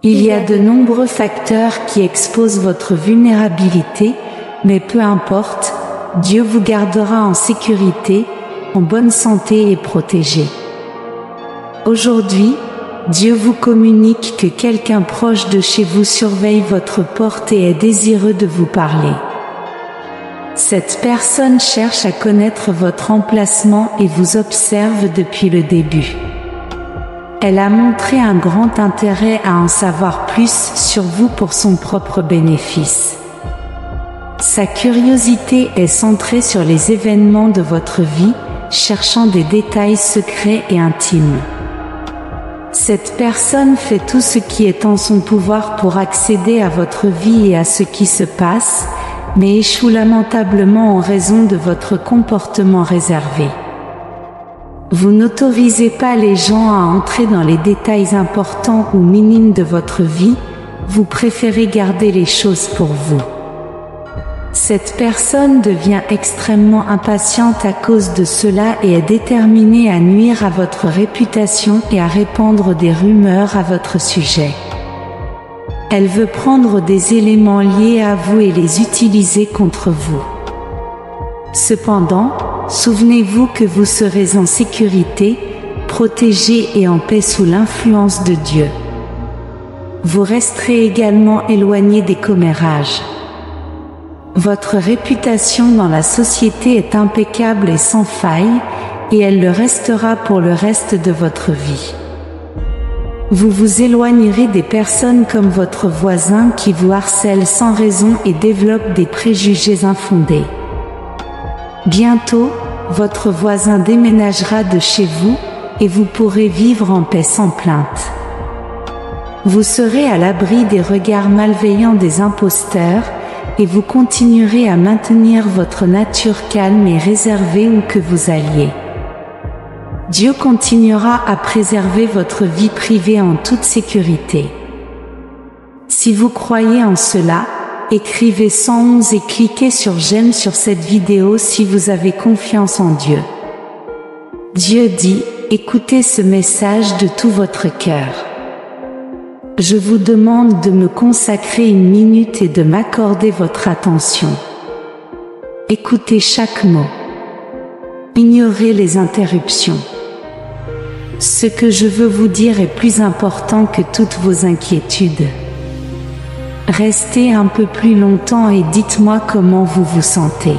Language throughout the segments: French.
Il y a de nombreux facteurs qui exposent votre vulnérabilité, mais peu importe, Dieu vous gardera en sécurité, en bonne santé et protégé. Aujourd'hui, Dieu vous communique que quelqu'un proche de chez vous surveille votre porte et est désireux de vous parler. Cette personne cherche à connaître votre emplacement et vous observe depuis le début. Elle a montré un grand intérêt à en savoir plus sur vous pour son propre bénéfice. Sa curiosité est centrée sur les événements de votre vie, cherchant des détails secrets et intimes. Cette personne fait tout ce qui est en son pouvoir pour accéder à votre vie et à ce qui se passe, mais échoue lamentablement en raison de votre comportement réservé. Vous n'autorisez pas les gens à entrer dans les détails importants ou minimes de votre vie, vous préférez garder les choses pour vous. Cette personne devient extrêmement impatiente à cause de cela et est déterminée à nuire à votre réputation et à répandre des rumeurs à votre sujet. Elle veut prendre des éléments liés à vous et les utiliser contre vous. Cependant, souvenez-vous que vous serez en sécurité, protégé et en paix sous l'influence de Dieu. Vous resterez également éloigné des commérages. Votre réputation dans la société est impeccable et sans faille, et elle le restera pour le reste de votre vie. Vous vous éloignerez des personnes comme votre voisin qui vous harcèlent sans raison et développent des préjugés infondés. Bientôt, votre voisin déménagera de chez vous, et vous pourrez vivre en paix sans plainte. Vous serez à l'abri des regards malveillants des imposteurs, et vous continuerez à maintenir votre nature calme et réservée où que vous alliez. Dieu continuera à préserver votre vie privée en toute sécurité. Si vous croyez en cela, écrivez 111 et cliquez sur j'aime sur cette vidéo si vous avez confiance en Dieu. Dieu dit, écoutez ce message de tout votre cœur. Je vous demande de me consacrer 1 minute et de m'accorder votre attention. Écoutez chaque mot. Ignorez les interruptions. Ce que je veux vous dire est plus important que toutes vos inquiétudes. Restez un peu plus longtemps et dites-moi comment vous vous sentez.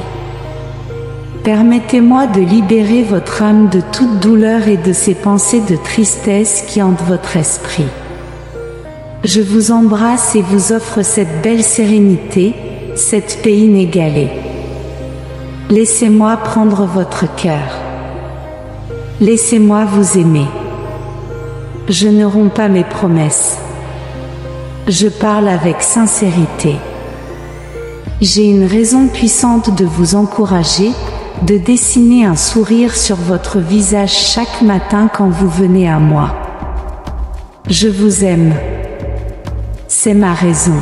Permettez-moi de libérer votre âme de toute douleur et de ces pensées de tristesse qui hantent votre esprit. Je vous embrasse et vous offre cette belle sérénité, cette paix inégalée. Laissez-moi prendre votre cœur. Laissez-moi vous aimer. Je ne romps pas mes promesses. Je parle avec sincérité. J'ai une raison puissante de vous encourager, de dessiner un sourire sur votre visage chaque matin quand vous venez à moi. Je vous aime. C'est ma raison.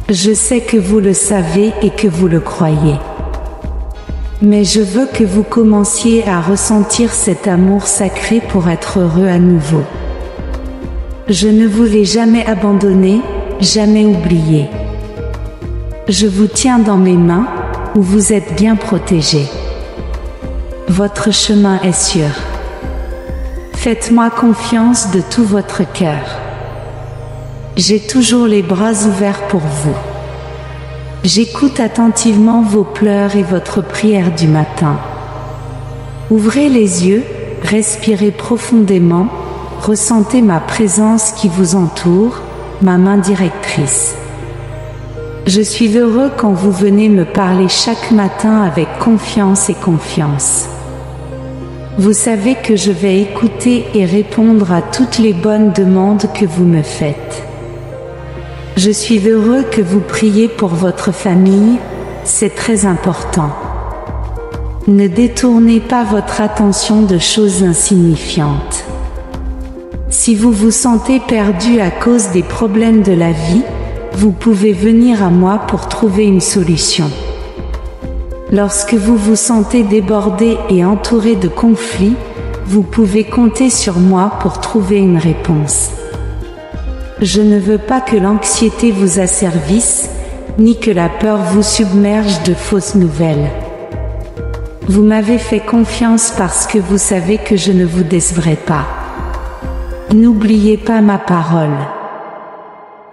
Je sais que vous le savez et que vous le croyez. Mais je veux que vous commenciez à ressentir cet amour sacré pour être heureux à nouveau. Je ne vous ai jamais abandonné, jamais oublié. Je vous tiens dans mes mains, où vous êtes bien protégé. Votre chemin est sûr. Faites-moi confiance de tout votre cœur. J'ai toujours les bras ouverts pour vous. J'écoute attentivement vos pleurs et votre prière du matin. Ouvrez les yeux, respirez profondément, ressentez ma présence qui vous entoure, ma main directrice. Je suis heureux quand vous venez me parler chaque matin avec confiance et confiance. Vous savez que je vais écouter et répondre à toutes les bonnes demandes que vous me faites. Je suis heureux que vous priez pour votre famille, c'est très important. Ne détournez pas votre attention de choses insignifiantes. Si vous vous sentez perdu à cause des problèmes de la vie, vous pouvez venir à moi pour trouver une solution. Lorsque vous vous sentez débordé et entouré de conflits, vous pouvez compter sur moi pour trouver une réponse. Je ne veux pas que l'anxiété vous asservisse, ni que la peur vous submerge de fausses nouvelles. Vous m'avez fait confiance parce que vous savez que je ne vous décevrai pas. N'oubliez pas ma parole.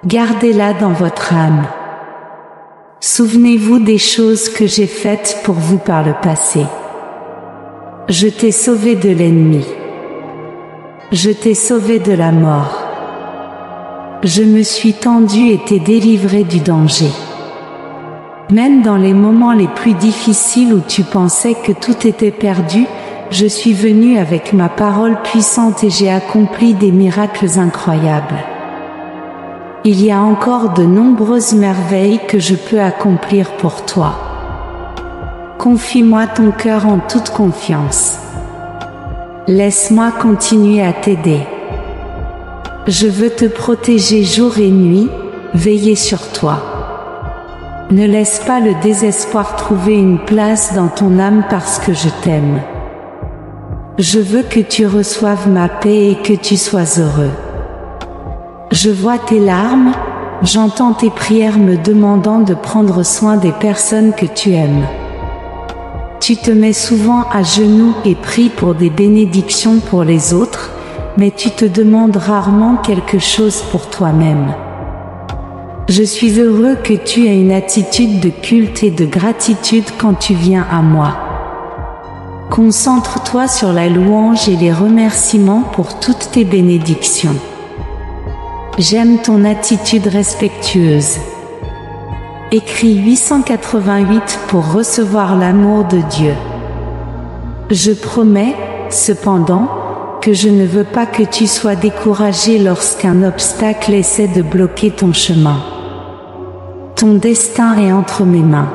Gardez-la dans votre âme. Souvenez-vous des choses que j'ai faites pour vous par le passé. Je t'ai sauvé de l'ennemi. Je t'ai sauvé de la mort. Je me suis tendu et t'ai délivré du danger. Même dans les moments les plus difficiles où tu pensais que tout était perdu, je suis venu avec ma parole puissante et j'ai accompli des miracles incroyables. Il y a encore de nombreuses merveilles que je peux accomplir pour toi. Confie-moi ton cœur en toute confiance. Laisse-moi continuer à t'aider. Je veux te protéger jour et nuit, veiller sur toi. Ne laisse pas le désespoir trouver une place dans ton âme parce que je t'aime. Je veux que tu reçoives ma paix et que tu sois heureux. Je vois tes larmes, j'entends tes prières me demandant de prendre soin des personnes que tu aimes. Tu te mets souvent à genoux et pries pour des bénédictions pour les autres, mais tu te demandes rarement quelque chose pour toi-même. Je suis heureux que tu aies une attitude de culte et de gratitude quand tu viens à moi. Concentre-toi sur la louange et les remerciements pour toutes tes bénédictions. J'aime ton attitude respectueuse. Écris 888 pour recevoir l'amour de Dieu. Je promets, cependant, que je ne veux pas que tu sois découragé lorsqu'un obstacle essaie de bloquer ton chemin. Ton destin est entre mes mains.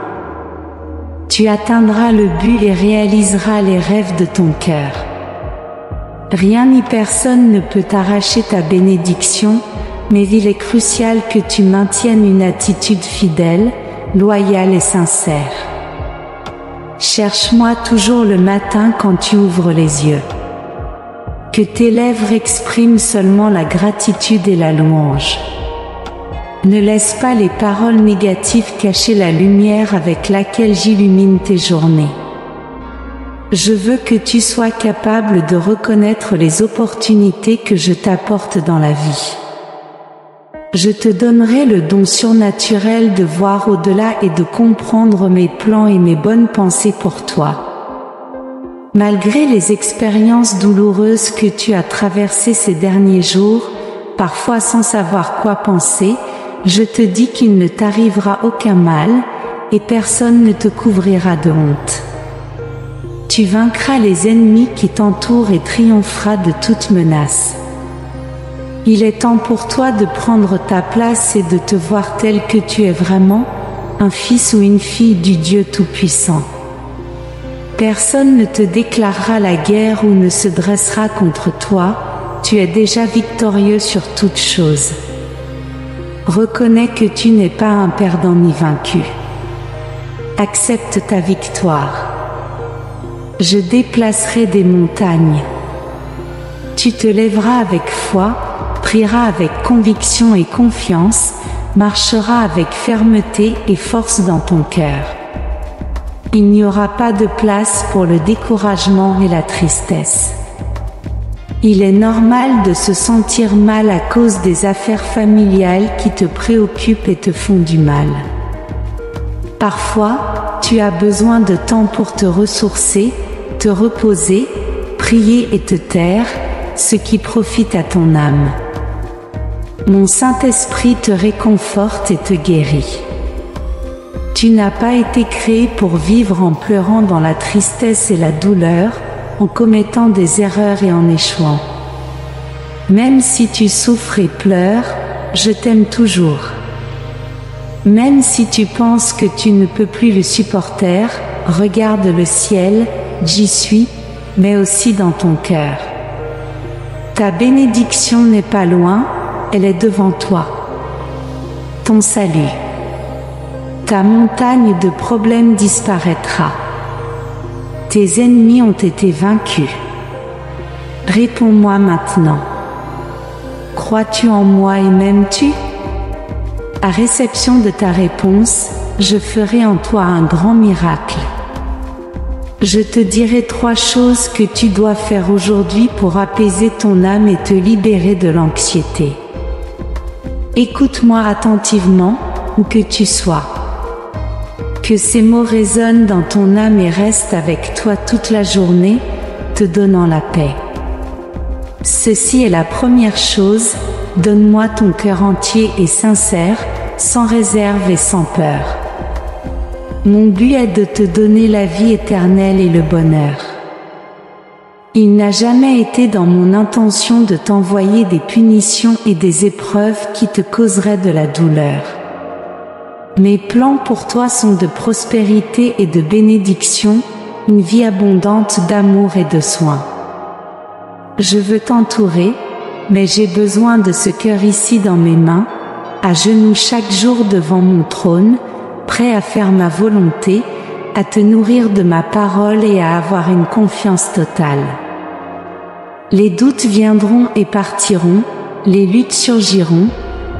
Tu atteindras le but et réaliseras les rêves de ton cœur. Rien ni personne ne peut t'arracher ta bénédiction, mais il est crucial que tu maintiennes une attitude fidèle, loyale et sincère. Cherche-moi toujours le matin quand tu ouvres les yeux. Que tes lèvres expriment seulement la gratitude et la louange. Ne laisse pas les paroles négatives cacher la lumière avec laquelle j'illumine tes journées. Je veux que tu sois capable de reconnaître les opportunités que je t'apporte dans la vie. Je te donnerai le don surnaturel de voir au-delà et de comprendre mes plans et mes bonnes pensées pour toi. Malgré les expériences douloureuses que tu as traversées ces derniers jours, parfois sans savoir quoi penser, je te dis qu'il ne t'arrivera aucun mal, et personne ne te couvrira de honte. Tu vaincras les ennemis qui t'entourent et triompheras de toute menace. Il est temps pour toi de prendre ta place et de te voir tel que tu es vraiment, un fils ou une fille du Dieu Tout-Puissant. Personne ne te déclarera la guerre ou ne se dressera contre toi, tu es déjà victorieux sur toute chose. Reconnais que tu n'es pas un perdant ni vaincu. Accepte ta victoire. Je déplacerai des montagnes. Tu te lèveras avec foi, prieras avec conviction et confiance, marcheras avec fermeté et force dans ton cœur. Il n'y aura pas de place pour le découragement et la tristesse. Il est normal de se sentir mal à cause des affaires familiales qui te préoccupent et te font du mal. Parfois, tu as besoin de temps pour te ressourcer, te reposer, prier et te taire, ce qui profite à ton âme. Mon Saint-Esprit te réconforte et te guérit. Tu n'as pas été créé pour vivre en pleurant dans la tristesse et la douleur, en commettant des erreurs et en échouant. Même si tu souffres et pleures, je t'aime toujours. Même si tu penses que tu ne peux plus le supporter, regarde le ciel, j'y suis, mais aussi dans ton cœur. Ta bénédiction n'est pas loin, elle est devant toi. Ton salut. Ta montagne de problèmes disparaîtra. Tes ennemis ont été vaincus. Réponds-moi maintenant. Crois-tu en moi et m'aimes-tu? À réception de ta réponse, je ferai en toi un grand miracle. Je te dirai 3 choses que tu dois faire aujourd'hui pour apaiser ton âme et te libérer de l'anxiété. Écoute-moi attentivement, où que tu sois. Que ces mots résonnent dans ton âme et restent avec toi toute la journée, te donnant la paix. Ceci est la première chose, donne-moi ton cœur entier et sincère, sans réserve et sans peur. Mon but est de te donner la vie éternelle et le bonheur. Il n'a jamais été dans mon intention de t'envoyer des punitions et des épreuves qui te causeraient de la douleur. Mes plans pour toi sont de prospérité et de bénédiction, une vie abondante d'amour et de soins. Je veux t'entourer, mais j'ai besoin de ce cœur ici dans mes mains, à genoux chaque jour devant mon trône, prêt à faire ma volonté, à te nourrir de ma parole et à avoir une confiance totale. Les doutes viendront et partiront, les luttes surgiront,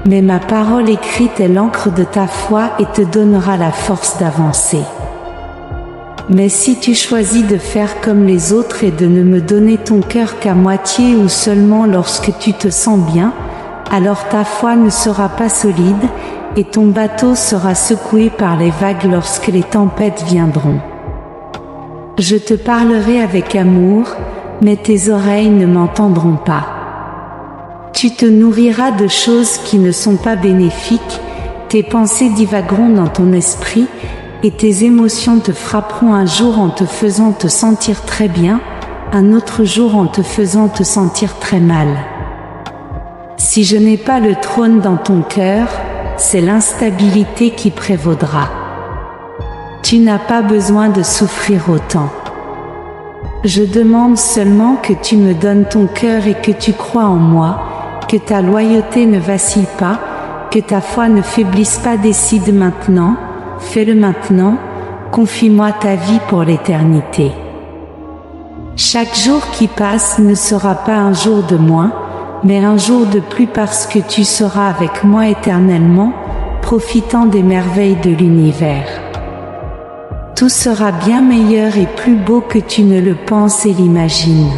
mais ma parole écrite est l'encre de ta foi et te donnera la force d'avancer. Mais si tu choisis de faire comme les autres et de ne me donner ton cœur qu'à moitié ou seulement lorsque tu te sens bien, alors ta foi ne sera pas solide, et ton bateau sera secoué par les vagues lorsque les tempêtes viendront. Je te parlerai avec amour, mais tes oreilles ne m'entendront pas. Tu te nourriras de choses qui ne sont pas bénéfiques, tes pensées divagueront dans ton esprit, et tes émotions te frapperont un jour en te faisant te sentir très bien, un autre jour en te faisant te sentir très mal. Si je n'ai pas le trône dans ton cœur, c'est l'instabilité qui prévaudra. Tu n'as pas besoin de souffrir autant. Je demande seulement que tu me donnes ton cœur et que tu crois en moi, que ta loyauté ne vacille pas, que ta foi ne faiblisse pas. Décide maintenant, fais-le maintenant, confie-moi ta vie pour l'éternité. Chaque jour qui passe ne sera pas un jour de moins, mais un jour de plus parce que tu seras avec moi éternellement, profitant des merveilles de l'univers. Tout sera bien meilleur et plus beau que tu ne le penses et l'imagines.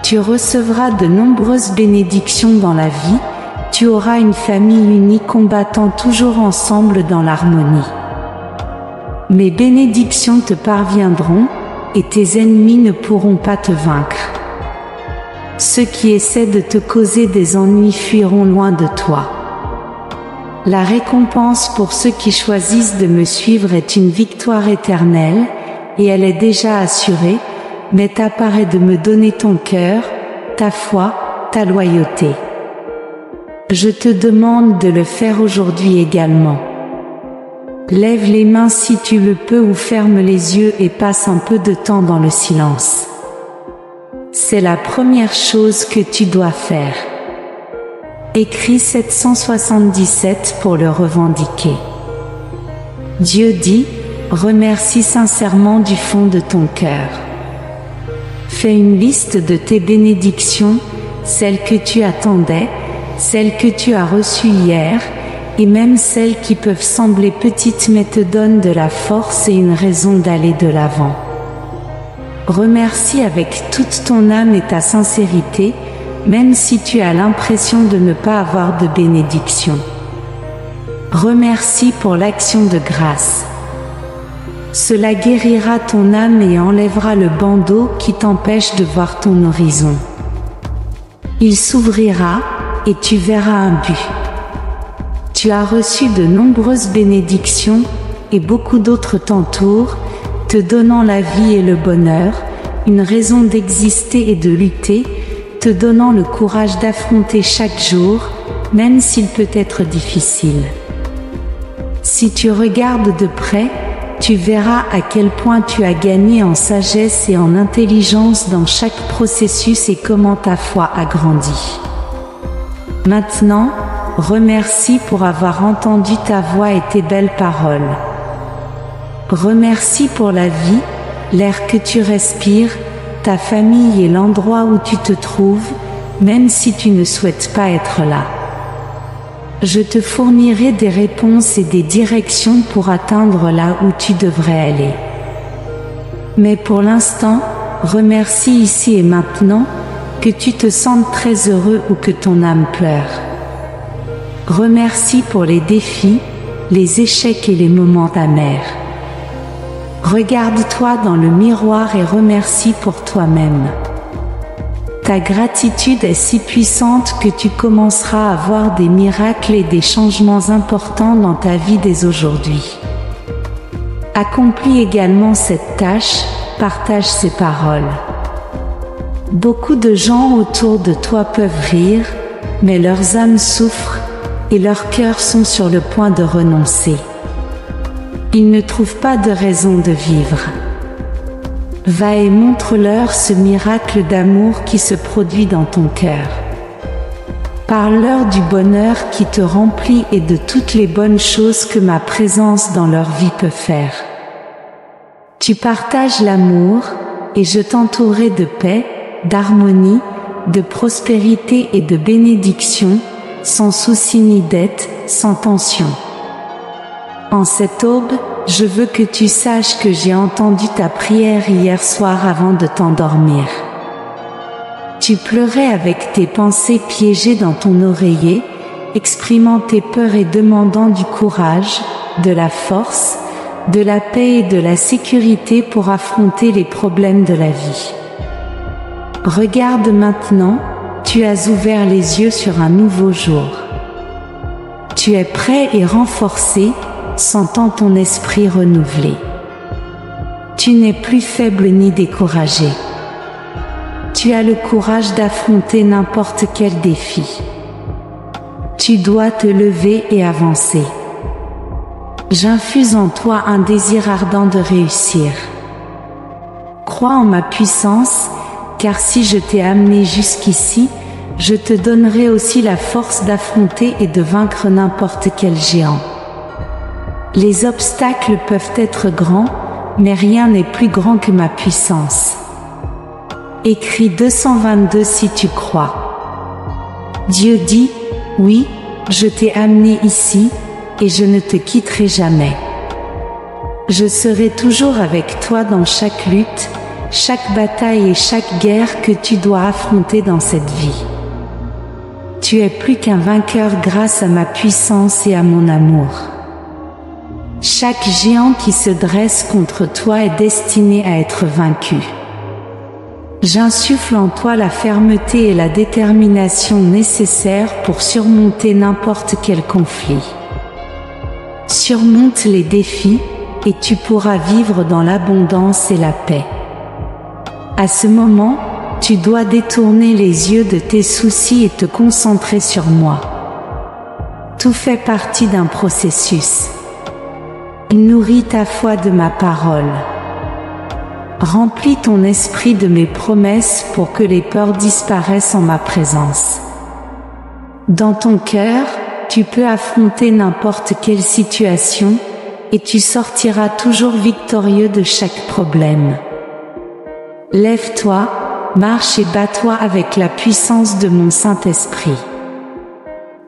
Tu recevras de nombreuses bénédictions dans la vie, tu auras une famille unie combattant toujours ensemble dans l'harmonie. Mes bénédictions te parviendront, et tes ennemis ne pourront pas te vaincre. Ceux qui essaient de te causer des ennuis fuiront loin de toi. La récompense pour ceux qui choisissent de me suivre est une victoire éternelle, et elle est déjà assurée, mais t'apparaît de me donner ton cœur, ta foi, ta loyauté. Je te demande de le faire aujourd'hui également. Lève les mains si tu le peux ou ferme les yeux et passe un peu de temps dans le silence. C'est la première chose que tu dois faire. Écris 777 pour le revendiquer. Dieu dit, remercie sincèrement du fond de ton cœur. Fais une liste de tes bénédictions, celles que tu attendais, celles que tu as reçues hier, et même celles qui peuvent sembler petites mais te donnent de la force et une raison d'aller de l'avant. Remercie avec toute ton âme et ta sincérité, même si tu as l'impression de ne pas avoir de bénédiction. Remercie pour l'action de grâce. Cela guérira ton âme et enlèvera le bandeau qui t'empêche de voir ton horizon. Il s'ouvrira et tu verras un but. Tu as reçu de nombreuses bénédictions et beaucoup d'autres t'entourent, te donnant la vie et le bonheur, une raison d'exister et de lutter, te donnant le courage d'affronter chaque jour, même s'il peut être difficile. Si tu regardes de près, tu verras à quel point tu as gagné en sagesse et en intelligence dans chaque processus et comment ta foi a grandi. Maintenant, remercie pour avoir entendu ta voix et tes belles paroles. Remercie pour la vie, l'air que tu respires, ta famille et l'endroit où tu te trouves, même si tu ne souhaites pas être là. Je te fournirai des réponses et des directions pour atteindre là où tu devrais aller. Mais pour l'instant, remercie ici et maintenant, que tu te sentes très heureux ou que ton âme pleure. Remercie pour les défis, les échecs et les moments amers. Regarde-toi dans le miroir et remercie pour toi-même. Ta gratitude est si puissante que tu commenceras à voir des miracles et des changements importants dans ta vie dès aujourd'hui. Accomplis également cette tâche, partage ces paroles. Beaucoup de gens autour de toi peuvent rire, mais leurs âmes souffrent et leurs cœurs sont sur le point de renoncer. Ils ne trouvent pas de raison de vivre. Va et montre-leur ce miracle d'amour qui se produit dans ton cœur. Parle-leur du bonheur qui te remplit et de toutes les bonnes choses que ma présence dans leur vie peut faire. Tu partages l'amour, et je t'entourerai de paix, d'harmonie, de prospérité et de bénédiction, sans souci ni dette, sans tension. En cette aube, je veux que tu saches que j'ai entendu ta prière hier soir avant de t'endormir. Tu pleurais avec tes pensées piégées dans ton oreiller, exprimant tes peurs et demandant du courage, de la force, de la paix et de la sécurité pour affronter les problèmes de la vie. Regarde maintenant, tu as ouvert les yeux sur un nouveau jour. Tu es prêt et renforcé, sentant ton esprit renouvelé. Tu n'es plus faible ni découragé. Tu as le courage d'affronter n'importe quel défi. Tu dois te lever et avancer. J'infuse en toi un désir ardent de réussir. Crois en ma puissance, car si je t'ai amené jusqu'ici, je te donnerai aussi la force d'affronter et de vaincre n'importe quel géant. Les obstacles peuvent être grands, mais rien n'est plus grand que ma puissance. Écris 222 si tu crois. Dieu dit, oui, je t'ai amené ici, et je ne te quitterai jamais. Je serai toujours avec toi dans chaque lutte, chaque bataille et chaque guerre que tu dois affronter dans cette vie. Tu es plus qu'un vainqueur grâce à ma puissance et à mon amour. Chaque géant qui se dresse contre toi est destiné à être vaincu. J'insuffle en toi la fermeté et la détermination nécessaires pour surmonter n'importe quel conflit. Surmonte les défis, et tu pourras vivre dans l'abondance et la paix. À ce moment, tu dois détourner les yeux de tes soucis et te concentrer sur moi. Tout fait partie d'un processus. Nourris ta foi de ma parole. Remplis ton esprit de mes promesses pour que les peurs disparaissent en ma présence. Dans ton cœur, tu peux affronter n'importe quelle situation, et tu sortiras toujours victorieux de chaque problème. Lève-toi, marche et bats-toi avec la puissance de mon Saint-Esprit.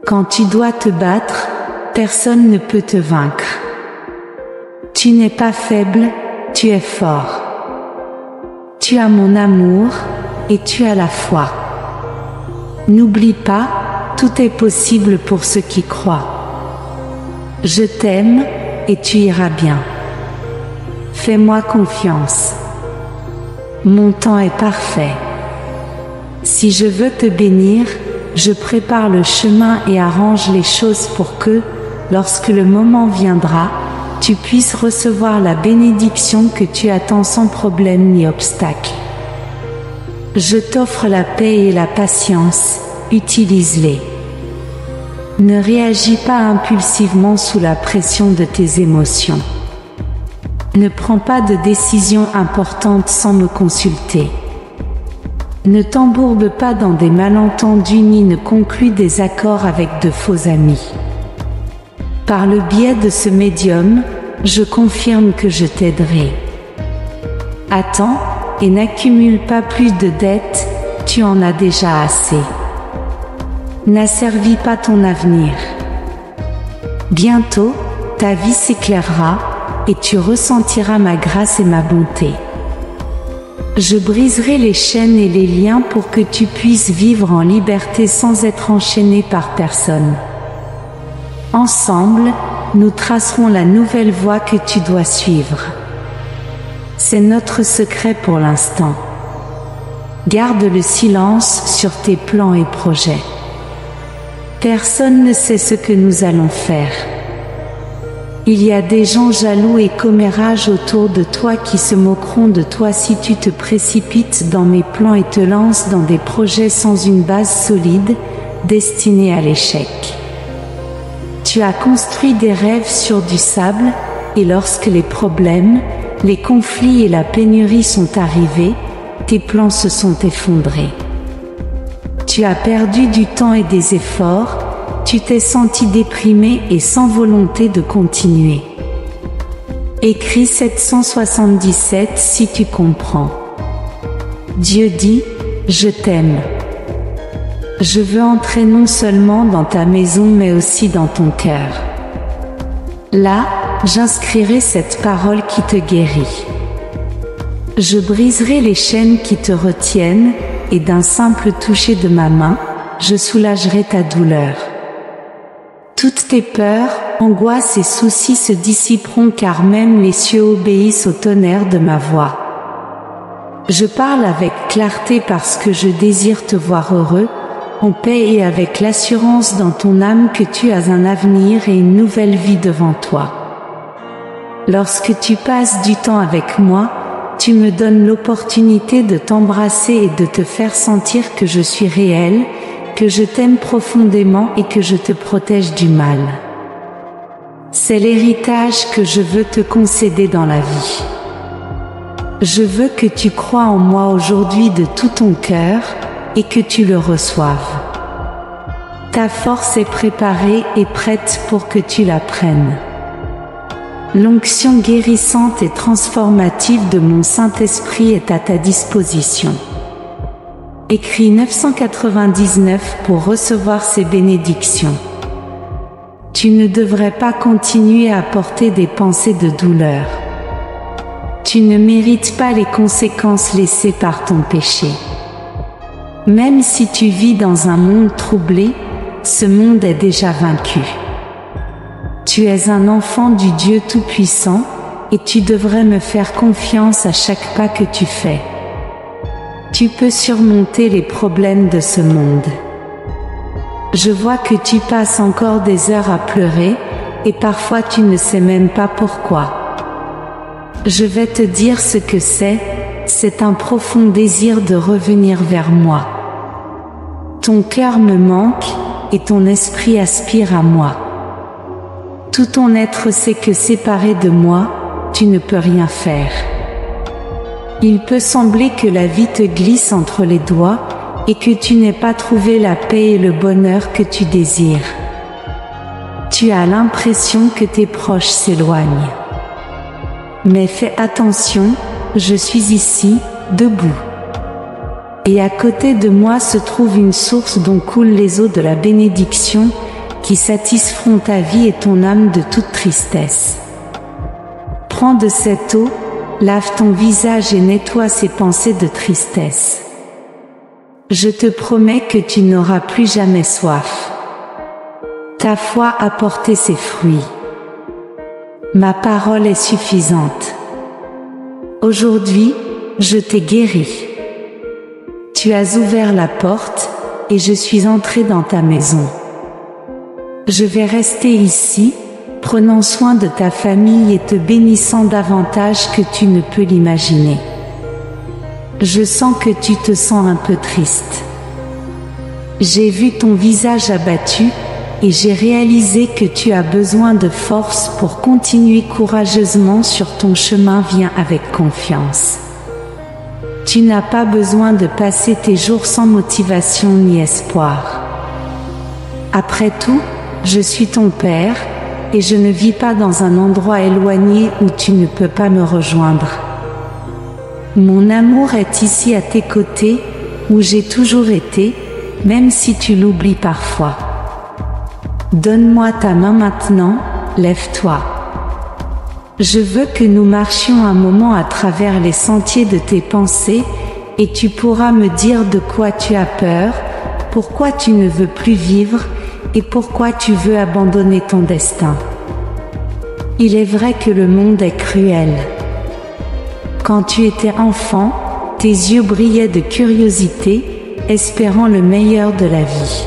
Quand tu dois te battre, personne ne peut te vaincre. Tu n'es pas faible, tu es fort. Tu as mon amour, et tu as la foi. N'oublie pas, tout est possible pour ceux qui croient. Je t'aime, et tu iras bien. Fais-moi confiance. Mon temps est parfait. Si je veux te bénir, je prépare le chemin et arrange les choses pour que, lorsque le moment viendra, tu puisses recevoir la bénédiction que tu attends sans problème ni obstacle. Je t'offre la paix et la patience, utilise-les. Ne réagis pas impulsivement sous la pression de tes émotions. Ne prends pas de décisions importantes sans me consulter. Ne t'embourbe pas dans des malentendus ni ne conclus des accords avec de faux amis. Par le biais de ce médium, je confirme que je t'aiderai. Attends et n'accumule pas plus de dettes, tu en as déjà assez. n'asservis pas ton avenir. Bientôt, ta vie s'éclairera, et tu ressentiras ma grâce et ma bonté. Je briserai les chaînes et les liens pour que tu puisses vivre en liberté sans être enchaîné par personne. Ensemble, nous tracerons la nouvelle voie que tu dois suivre. C'est notre secret pour l'instant. Garde le silence sur tes plans et projets. Personne ne sait ce que nous allons faire. Il y a des gens jaloux et commérages autour de toi qui se moqueront de toi si tu te précipites dans mes plans et te lances dans des projets sans une base solide, destinés à l'échec. Tu as construit des rêves sur du sable, et lorsque les problèmes, les conflits et la pénurie sont arrivés, tes plans se sont effondrés. Tu as perdu du temps et des efforts, tu t'es senti déprimé et sans volonté de continuer. Écris 777 si tu comprends. Dieu dit, je t'aime. Je veux entrer non seulement dans ta maison mais aussi dans ton cœur. Là, j'inscrirai cette parole qui te guérit. Je briserai les chaînes qui te retiennent, et d'un simple toucher de ma main, je soulagerai ta douleur. Toutes tes peurs, angoisses et soucis se dissiperont car même les cieux obéissent au tonnerre de ma voix. Je parle avec clarté parce que je désire te voir heureux, en paix et avec l'assurance dans ton âme que tu as un avenir et une nouvelle vie devant toi. Lorsque tu passes du temps avec moi, tu me donnes l'opportunité de t'embrasser et de te faire sentir que je suis réel, que je t'aime profondément et que je te protège du mal. C'est l'héritage que je veux te concéder dans la vie. Je veux que tu crois en moi aujourd'hui de tout ton cœur et que tu le reçoives. Ta force est préparée et prête pour que tu la prennes. L'onction guérissante et transformative de mon Saint-Esprit est à ta disposition. Écris 999 pour recevoir ces bénédictions. Tu ne devrais pas continuer à porter des pensées de douleur. Tu ne mérites pas les conséquences laissées par ton péché. Même si tu vis dans un monde troublé, ce monde est déjà vaincu. Tu es un enfant du Dieu Tout-Puissant, et tu devrais me faire confiance à chaque pas que tu fais. Tu peux surmonter les problèmes de ce monde. Je vois que tu passes encore des heures à pleurer, et parfois tu ne sais même pas pourquoi. Je vais te dire ce que c'est un profond désir de revenir vers moi. Ton cœur me manque, et ton esprit aspire à moi. Tout ton être sait que séparé de moi, tu ne peux rien faire. Il peut sembler que la vie te glisse entre les doigts et que tu n'aies pas trouvé la paix et le bonheur que tu désires. Tu as l'impression que tes proches s'éloignent. Mais fais attention, je suis ici, debout. Et à côté de moi se trouve une source dont coulent les eaux de la bénédiction, qui satisferont ta vie et ton âme de toute tristesse. Prends de cette eau, lave ton visage et nettoie ces pensées de tristesse. Je te promets que tu n'auras plus jamais soif. Ta foi a porté ses fruits. Ma parole est suffisante. Aujourd'hui, je t'ai guéri. Tu as ouvert la porte, et je suis entré dans ta maison. Je vais rester ici, prenant soin de ta famille et te bénissant davantage que tu ne peux l'imaginer. Je sens que tu te sens un peu triste. J'ai vu ton visage abattu, et j'ai réalisé que tu as besoin de force pour continuer courageusement sur ton chemin. Viens avec confiance. Tu n'as pas besoin de passer tes jours sans motivation ni espoir. Après tout, je suis ton Père, et je ne vis pas dans un endroit éloigné où tu ne peux pas me rejoindre. Mon amour est ici à tes côtés, où j'ai toujours été, même si tu l'oublies parfois. Donne-moi ta main maintenant, lève-toi. Je veux que nous marchions un moment à travers les sentiers de tes pensées, et tu pourras me dire de quoi tu as peur, pourquoi tu ne veux plus vivre, et pourquoi tu veux abandonner ton destin. Il est vrai que le monde est cruel. Quand tu étais enfant, tes yeux brillaient de curiosité, espérant le meilleur de la vie.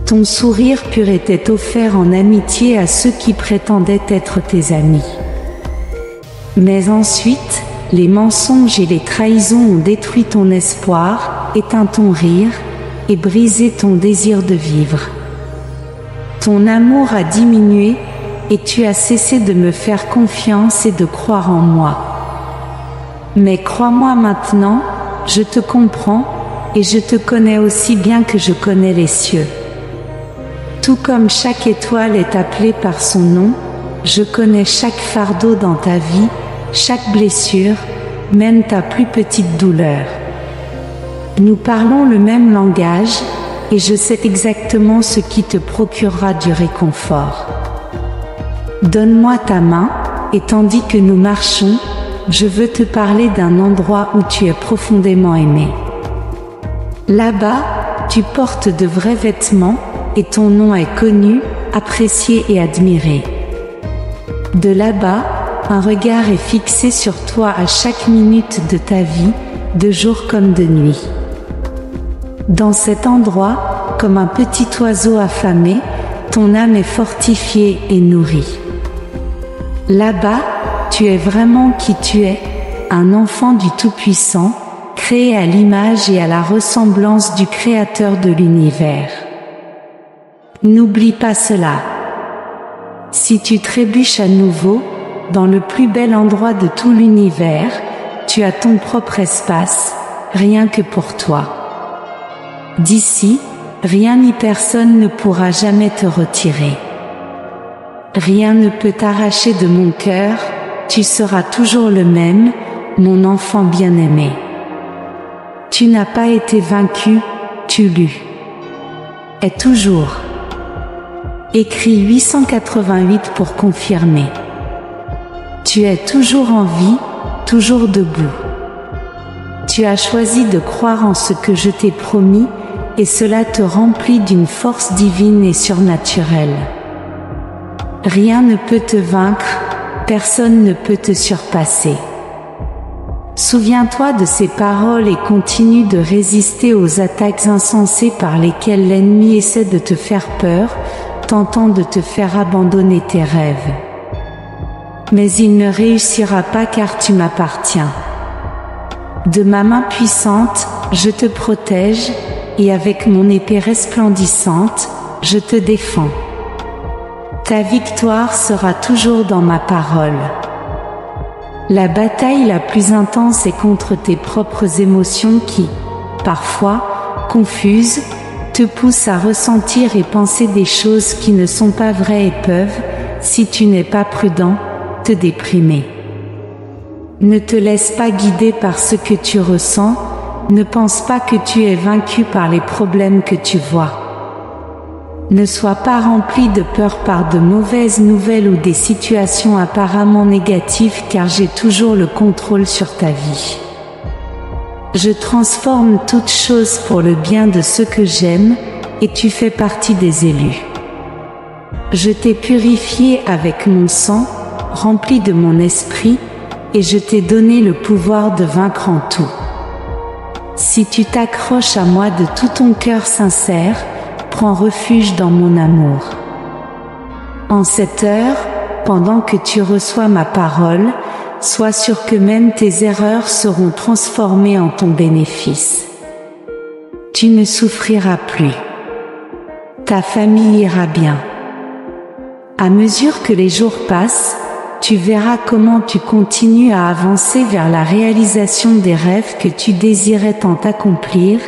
Ton sourire pur était offert en amitié à ceux qui prétendaient être tes amis. Mais ensuite, les mensonges et les trahisons ont détruit ton espoir, éteint ton rire, et brisé ton désir de vivre. Ton amour a diminué, et tu as cessé de me faire confiance et de croire en moi. Mais crois-moi maintenant, je te comprends, et je te connais aussi bien que je connais les cieux. Tout comme chaque étoile est appelée par son nom, je connais chaque fardeau dans ta vie, chaque blessure, même ta plus petite douleur. Nous parlons le même langage, et je sais exactement ce qui te procurera du réconfort. Donne-moi ta main, et tandis que nous marchons, je veux te parler d'un endroit où tu es profondément aimé. Là-bas, tu portes de vrais vêtements, et ton nom est connu, apprécié et admiré. De là-bas, un regard est fixé sur toi à chaque minute de ta vie, de jour comme de nuit. Dans cet endroit, comme un petit oiseau affamé, ton âme est fortifiée et nourrie. Là-bas, tu es vraiment qui tu es, un enfant du Tout-Puissant, créé à l'image et à la ressemblance du Créateur de l'univers. N'oublie pas cela. Si tu trébuches à nouveau, dans le plus bel endroit de tout l'univers, tu as ton propre espace, rien que pour toi. D'ici, rien ni personne ne pourra jamais te retirer. Rien ne peut t'arracher de mon cœur, tu seras toujours le même, mon enfant bien-aimé. Tu n'as pas été vaincu, tu lus. Est toujours. Écrit 888 pour confirmer. Tu es toujours en vie, toujours debout. Tu as choisi de croire en ce que je t'ai promis, et cela te remplit d'une force divine et surnaturelle. Rien ne peut te vaincre, personne ne peut te surpasser. Souviens-toi de ces paroles et continue de résister aux attaques insensées par lesquelles l'ennemi essaie de te faire peur, tentant de te faire abandonner tes rêves. Mais il ne réussira pas car tu m'appartiens. De ma main puissante, je te protège, et avec mon épée resplendissante, je te défends. Ta victoire sera toujours dans ma parole. La bataille la plus intense est contre tes propres émotions qui, parfois, confuses, te poussent à ressentir et penser des choses qui ne sont pas vraies et peuvent, si tu n'es pas prudent, te déprimer. Ne te laisse pas guider par ce que tu ressens, ne pense pas que tu es vaincu par les problèmes que tu vois. Ne sois pas rempli de peur par de mauvaises nouvelles ou des situations apparemment négatives car j'ai toujours le contrôle sur ta vie. Je transforme toutes choses pour le bien de ceux que j'aime, et tu fais partie des élus. Je t'ai purifié avec mon sang, rempli de mon esprit, et je t'ai donné le pouvoir de vaincre en tout. Si tu t'accroches à moi de tout ton cœur sincère, prends refuge dans mon amour. En cette heure, pendant que tu reçois ma parole, sois sûr que même tes erreurs seront transformées en ton bénéfice. Tu ne souffriras plus. Ta famille ira bien. À mesure que les jours passent, tu verras comment tu continues à avancer vers la réalisation des rêves que tu désirais tant accomplir,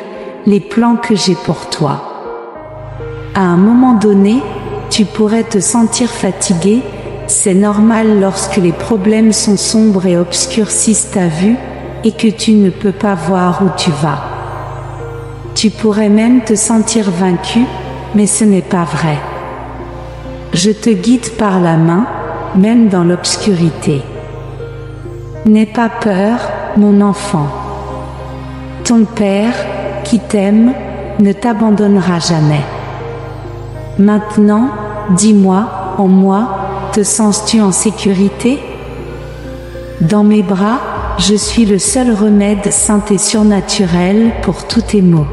les plans que j'ai pour toi. À un moment donné, tu pourrais te sentir fatigué, c'est normal lorsque les problèmes sont sombres et obscurcissent ta vue, et que tu ne peux pas voir où tu vas. Tu pourrais même te sentir vaincu, mais ce n'est pas vrai. Je te guide par la main, même dans l'obscurité. N'aie pas peur, mon enfant. Ton Père, qui t'aime, ne t'abandonnera jamais. Maintenant, dis-moi, en moi, te sens-tu en sécurité? Dans mes bras, je suis le seul remède saint et surnaturel pour tous tes maux.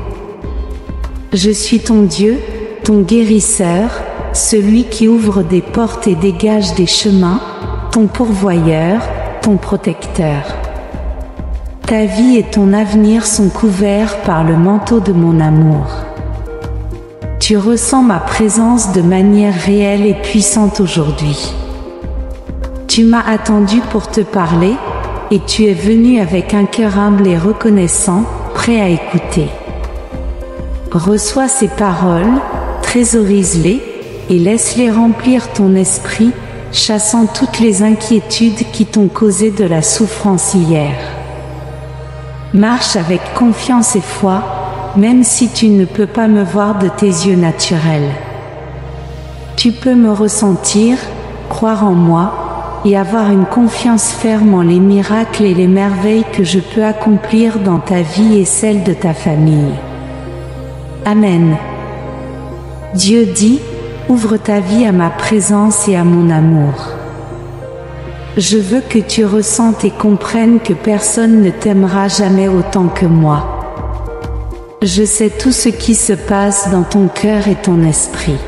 Je suis ton Dieu, ton guérisseur, celui qui ouvre des portes et dégage des chemins, ton pourvoyeur, ton protecteur. Ta vie et ton avenir sont couverts par le manteau de mon amour. Tu ressens ma présence de manière réelle et puissante aujourd'hui. Tu m'as attendu pour te parler, et tu es venu avec un cœur humble et reconnaissant, prêt à écouter. Reçois ces paroles, thésaurises-les, et laisse-les remplir ton esprit, chassant toutes les inquiétudes qui t'ont causé de la souffrance hier. Marche avec confiance et foi, même si tu ne peux pas me voir de tes yeux naturels. Tu peux me ressentir, croire en moi, et avoir une confiance ferme en les miracles et les merveilles que je peux accomplir dans ta vie et celle de ta famille. Amen. Dieu dit, ouvre ta vie à ma présence et à mon amour. Je veux que tu ressentes et comprennes que personne ne t'aimera jamais autant que moi. Je sais tout ce qui se passe dans ton cœur et ton esprit.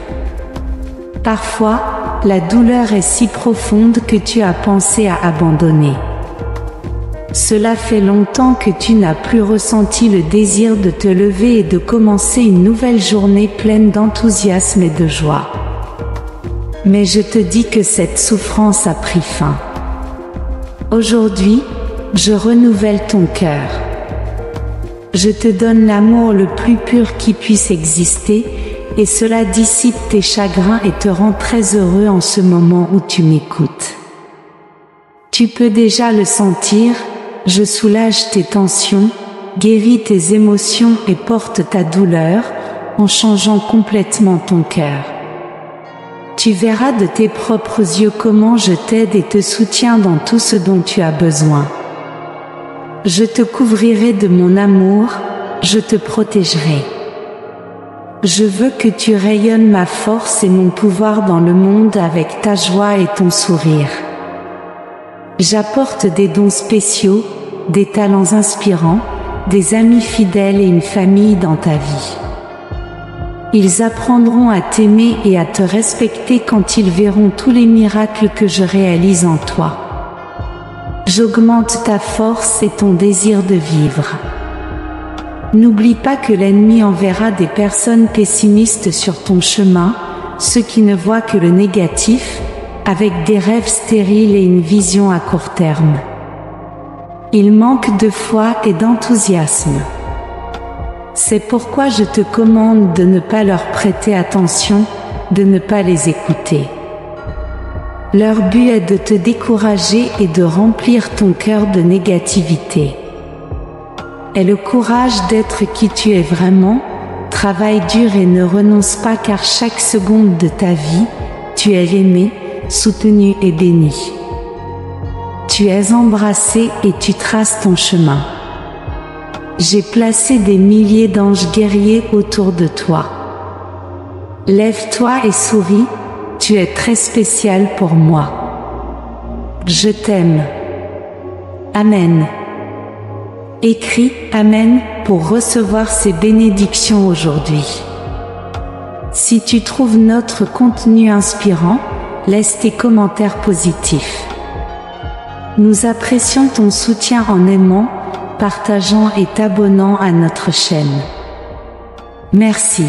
Parfois, la douleur est si profonde que tu as pensé à abandonner. Cela fait longtemps que tu n'as plus ressenti le désir de te lever et de commencer une nouvelle journée pleine d'enthousiasme et de joie. Mais je te dis que cette souffrance a pris fin. Aujourd'hui, je renouvelle ton cœur. Je te donne l'amour le plus pur qui puisse exister, et cela dissipe tes chagrins et te rend très heureux en ce moment où tu m'écoutes. Tu peux déjà le sentir, je soulage tes tensions, guéris tes émotions et porte ta douleur, en changeant complètement ton cœur. Tu verras de tes propres yeux comment je t'aide et te soutiens dans tout ce dont tu as besoin. Je te couvrirai de mon amour, je te protégerai. Je veux que tu rayonnes ma force et mon pouvoir dans le monde avec ta joie et ton sourire. J'apporte des dons spéciaux, des talents inspirants, des amis fidèles et une famille dans ta vie. Ils apprendront à t'aimer et à te respecter quand ils verront tous les miracles que je réalise en toi. J'augmente ta force et ton désir de vivre. N'oublie pas que l'ennemi enverra des personnes pessimistes sur ton chemin, ceux qui ne voient que le négatif, avec des rêves stériles et une vision à court terme. Ils manquent de foi et d'enthousiasme. C'est pourquoi je te commande de ne pas leur prêter attention, de ne pas les écouter. Leur but est de te décourager et de remplir ton cœur de négativité. Aie le courage d'être qui tu es vraiment, travaille dur et ne renonce pas car chaque seconde de ta vie, tu es aimé, soutenu et béni. Tu es embrassé et tu traces ton chemin. J'ai placé des milliers d'anges guerriers autour de toi. Lève-toi et souris, tu es très spécial pour moi. Je t'aime. Amen. Écris Amen pour recevoir ces bénédictions aujourd'hui. Si tu trouves notre contenu inspirant, laisse tes commentaires positifs. Nous apprécions ton soutien en aimant, partageant et t'abonnant à notre chaîne. Merci.